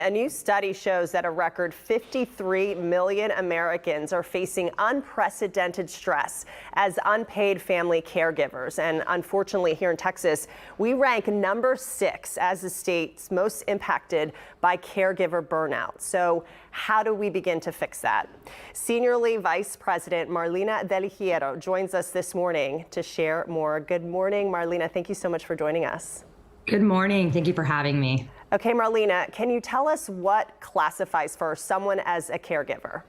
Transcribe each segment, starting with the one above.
A new study shows that a record 53 million Americans are facing unprecedented stress as unpaid family caregivers. And unfortunately, here in Texas, we rank number 6 as the state's most impacted by caregiver burnout. So how do we begin to fix that? Senior Vice President Marlena Del Hierro joins us this morning to share more. Good morning, Marlena. Thank you so much for joining us. Good morning. Thank you for having me. Okay, Marlena, can you tell us what classifies for someone as a caregiver?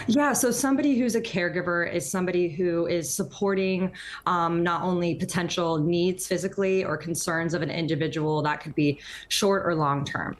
Yeah, so somebody who's a caregiver is somebody who is supporting not only potential needs physically or concerns of an individual that could be short or long term.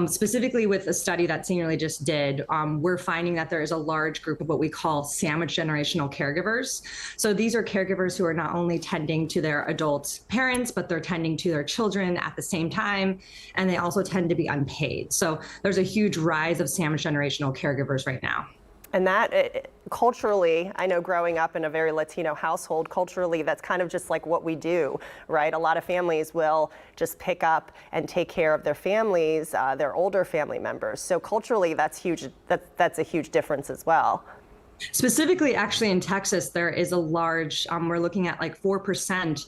Specifically with a study that Senior just did, we're finding that there is a large group of what we call sandwich generational caregivers. So these are caregivers who are not only tending to their adult parents, but they're tending to their children at the same time, and they also tend to be unpaid. So there's a huge rise of sandwich generational caregivers right now. And that culturally, I know growing up in a very Latino household, culturally, that's kind of just like what we do, right? A lot of families will just pick up and take care of their families, their older family members. So culturally, that's huge. That's a huge difference as well. Specifically, actually in Texas, there is a large, we're looking at like 4%.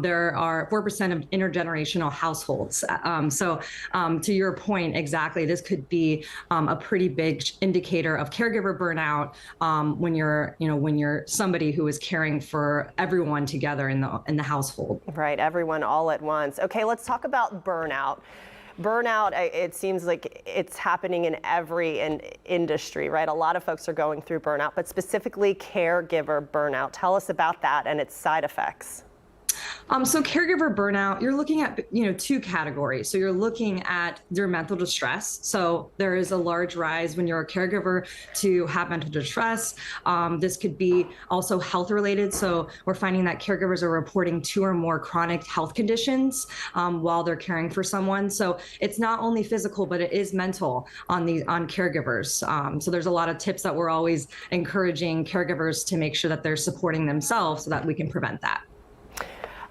There are 4% of intergenerational households. To your point, exactly, this could be a pretty big indicator of caregiver burnout when you're somebody who is caring for everyone together in the household. Right, everyone all at once. Okay, let's talk about burnout. Burnout, it seems like it's happening in every industry, right? A lot of folks are going through burnout, but specifically caregiver burnout. Tell us about that and its side effects. So caregiver burnout, you're looking at, two categories. So you're looking at your mental distress. So there is a large rise when you're a caregiver to have mental distress. This could be also health related. So we're finding that caregivers are reporting 2 or more chronic health conditions while they're caring for someone. So it's not only physical, but it is mental on caregivers. So there's a lot of tips that we're always encouraging caregivers to make sure that they're supporting themselves so that we can prevent that.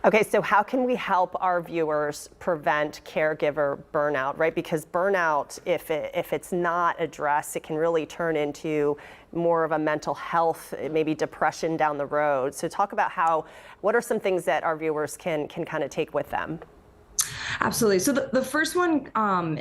Okay, so how can we help our viewers prevent caregiver burnout, right? Because burnout, if it's not addressed, it can really turn into more of a mental health, maybe depression down the road. So talk about what are some things that our viewers can kind of take with them? Absolutely. So the first one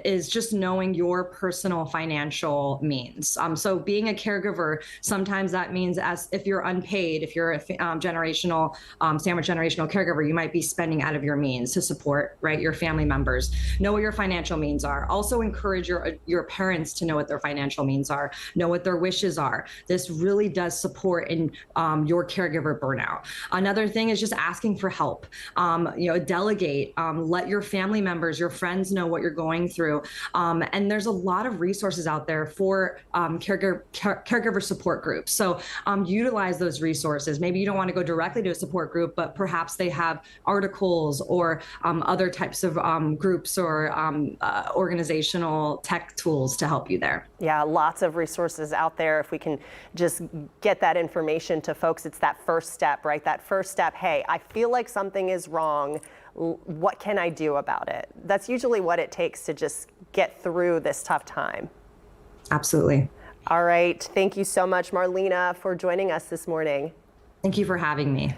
is just knowing your personal financial means. So being a caregiver, sometimes that means as if you're unpaid, if you're a sandwich generational caregiver, you might be spending out of your means to support, right, your family members. Know what your financial means are. Also encourage your parents to know what their financial means are, know what their wishes are. This really does support in your caregiver burnout. Another thing is just asking for help. Delegate, let your family members, your friends know what you're going through. And there's a lot of resources out there for caregiver support groups. So utilize those resources. Maybe you don't want to go directly to a support group, but perhaps they have articles or other types of groups or organizational tech tools to help you there. Yeah, lots of resources out there. If we can just get that information to folks, it's that first step, right? That first step, hey, I feel like something is wrong. What can I do about it? That's usually what it takes to just get through this tough time. Absolutely. All right. Thank you so much, Marlena, for joining us this morning. Thank you for having me.